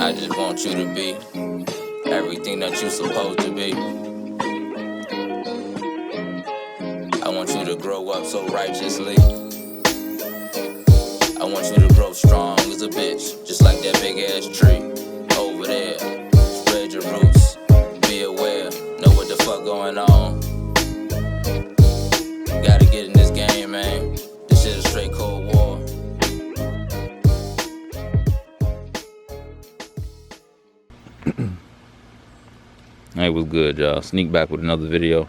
I just want you to be everything that you're supposed to be. I want you to grow up so righteously. I want you to grow strong as a bitch, just like that big ass tree over there. Spread your roots, be aware, know what the fuck going on. Gotta get in this game, man. This shit is straight Cold War. Hey, what's good, y'all? Sneak back with another video.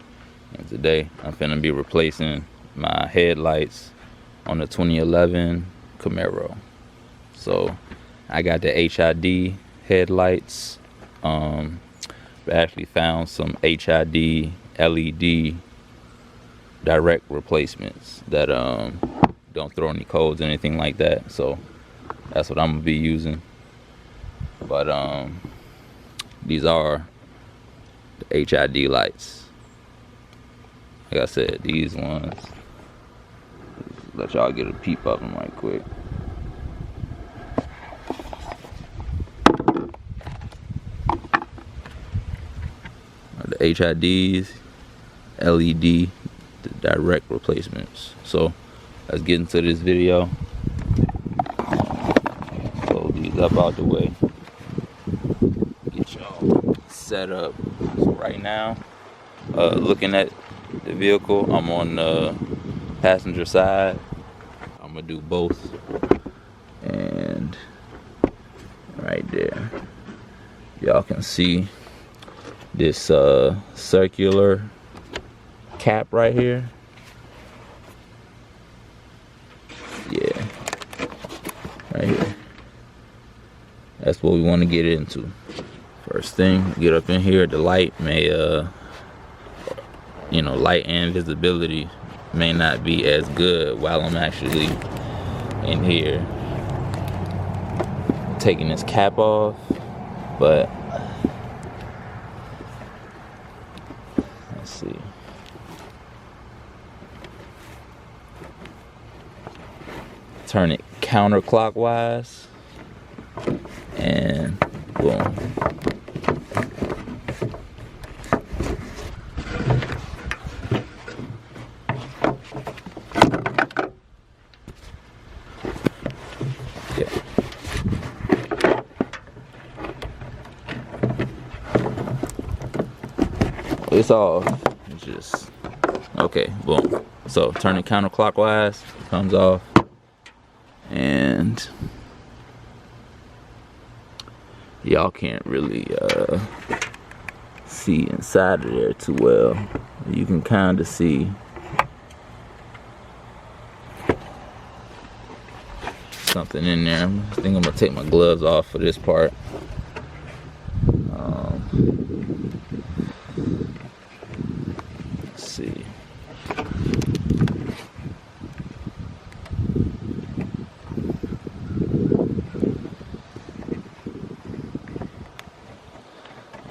And today I'm finna be replacing my headlights on the 2011 Camaro. So I got the HID headlights. I actually found some HID LED direct replacements that don't throw any codes or anything like that. So that's what I'm gonna be using. But these are the HID lights. Like I said, these ones, let y'all get a peep of them right quick. The HIDs, LED, the direct replacements. So let's get into this video. Close these up out the way. Get y'all set up. So right now, looking at the vehicle, I'm on the passenger side. I'm gonna do both, and right there y'all can see this circular cap right here. Yeah, right here. That's what we want to get into. First thing, get up in here. The light may light and visibility may not be as good while I'm actually in here taking this cap off, but let's see. Turn it counterclockwise and boom. It's off. It's just okay. Boom. So turn it counterclockwise, it comes off, and y'all can't really see inside of there too well. You can kind of see something in there. I think I'm gonna take my gloves off for this part. Let's see.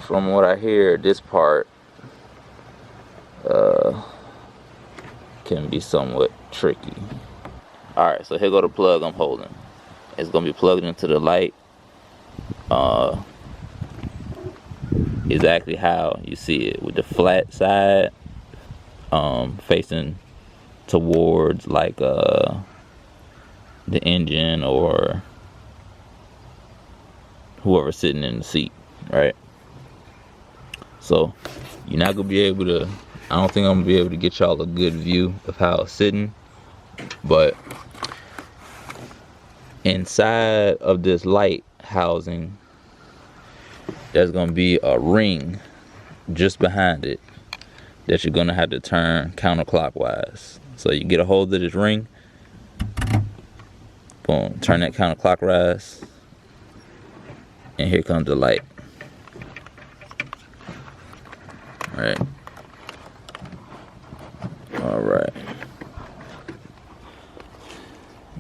From what I hear, this part can be somewhat tricky. Alright, so here go the plug I'm holding. It's gonna be plugged into the light. Exactly how you see it, with the flat side facing towards like the engine or whoever's sitting in the seat, right? So you're not gonna be able to, I don't think I'm gonna be able to get y'all a good view of how it's sitting, but inside of this light housing, there's gonna be a ring just behind it that you're gonna have to turn counterclockwise. So you get a hold of this ring, boom, turn that counterclockwise, and here comes the light. Right. All right.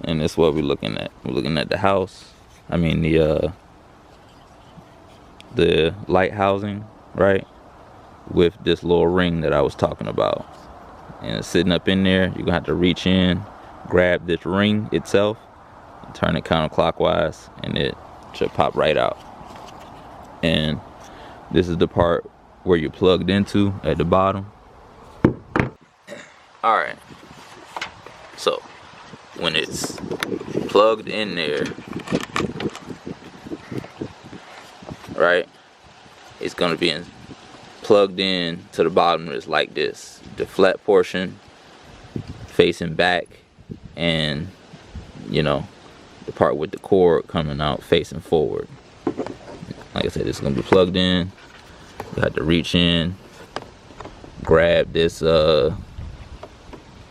And that's what we're looking at. We're looking at the house. I mean the light housing, right? With this little ring that I was talking about. And it's sitting up in there. You're gonna have to reach in, grab this ring itself, turn it counterclockwise, and it should pop right out. and this is the part where you're plugged into at the bottom. All right, so when it's plugged in there, right, it's gonna be plugged in to the bottom. Is like this: the flat portion facing back, and you know, the part with the cord coming out facing forward. Like I said, it's gonna be plugged in. You have to reach in, grab this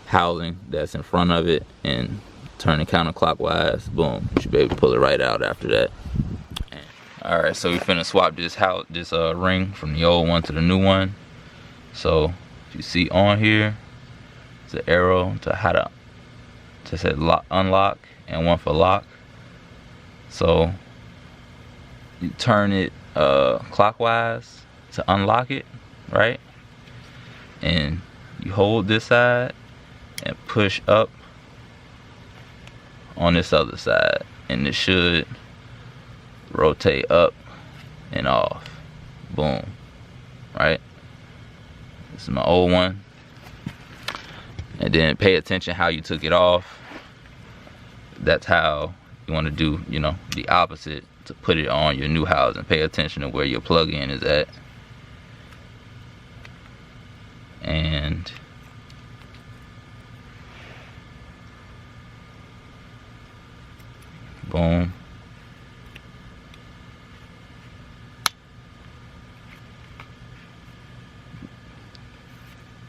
housing that's in front of it, and turn it counterclockwise. Boom, you should be able to pull it right out after that. All right, so we finna swap this ring from the old one to the new one. So if you see on here, it's an arrow to how to say lock, unlock, and one for lock. So you turn it clockwise to unlock it, right? And you hold this side and push up on this other side, and it should rotate up and off. Boom. Right? This is my old one. And then pay attention how you took it off. That's how you want to do, you know, the opposite to put it on your new house, and pay attention to where your plug-in is at. And boom.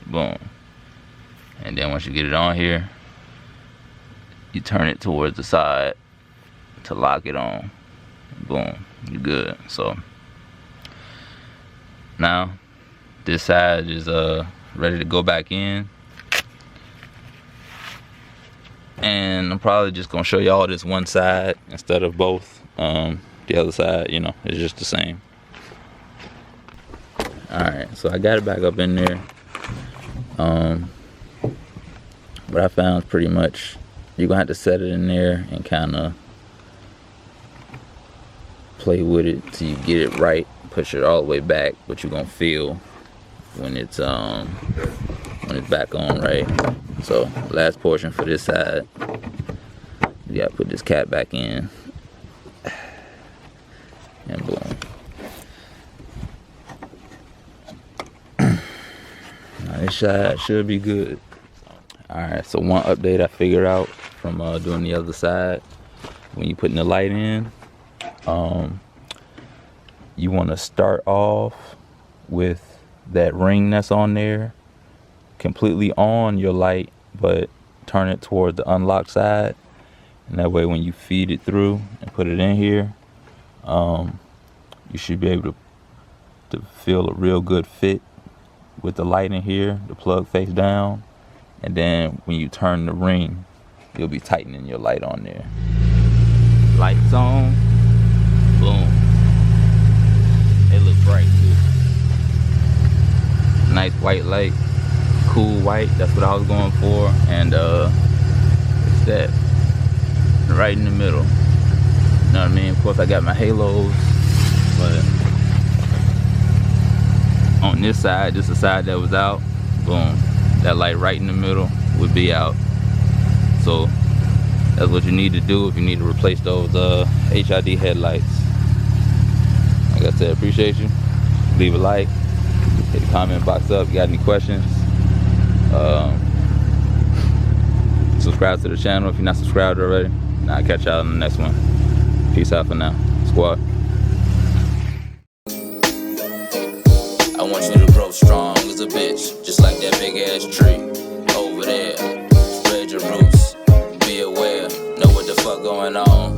Boom. And then once you get it on here, you turn it towards the side to lock it on. Boom, you're good. So now this side is ready to go back in, and I'm probably just gonna show y'all this one side instead of both. The other side, you know, is just the same. All right, so I got it back up in there. What I found is pretty much you're gonna have to set it in there and kind of play with it till you get it right. Push it all the way back, but you're gonna feel when it's back on, right? So last portion for this side, you gotta put this cap back in, and boom. Now this side should be good. Alright, so one update I figured out from doing the other side: when you're putting the light in, you want to start off with that ring that's on there completely on your light, but turn it toward the unlocked side, and that way when you feed it through and put it in here, you should be able to feel a real good fit with the light in here, the plug face down. And then when you turn the ring, you'll be tightening your light on there. Lights on, boom. It looks bright too. Nice white light, cool white, that's what I was going for. And it's that right in the middle. You know what I mean? Of course I got my halos, but on this side, just the side that was out, boom. That light right in the middle would be out. So that's what you need to do if you need to replace those HID headlights. Like I said, appreciate you. Leave a like, hit the comment box up. You got any questions? Subscribe to the channel if you're not subscribed already. Now I'll catch y'all on the next one. Peace out for now, squad. I want you to grow strong as a bitch, just like that big ass tree over there. Spread your roots, be aware, know what the fuck going on.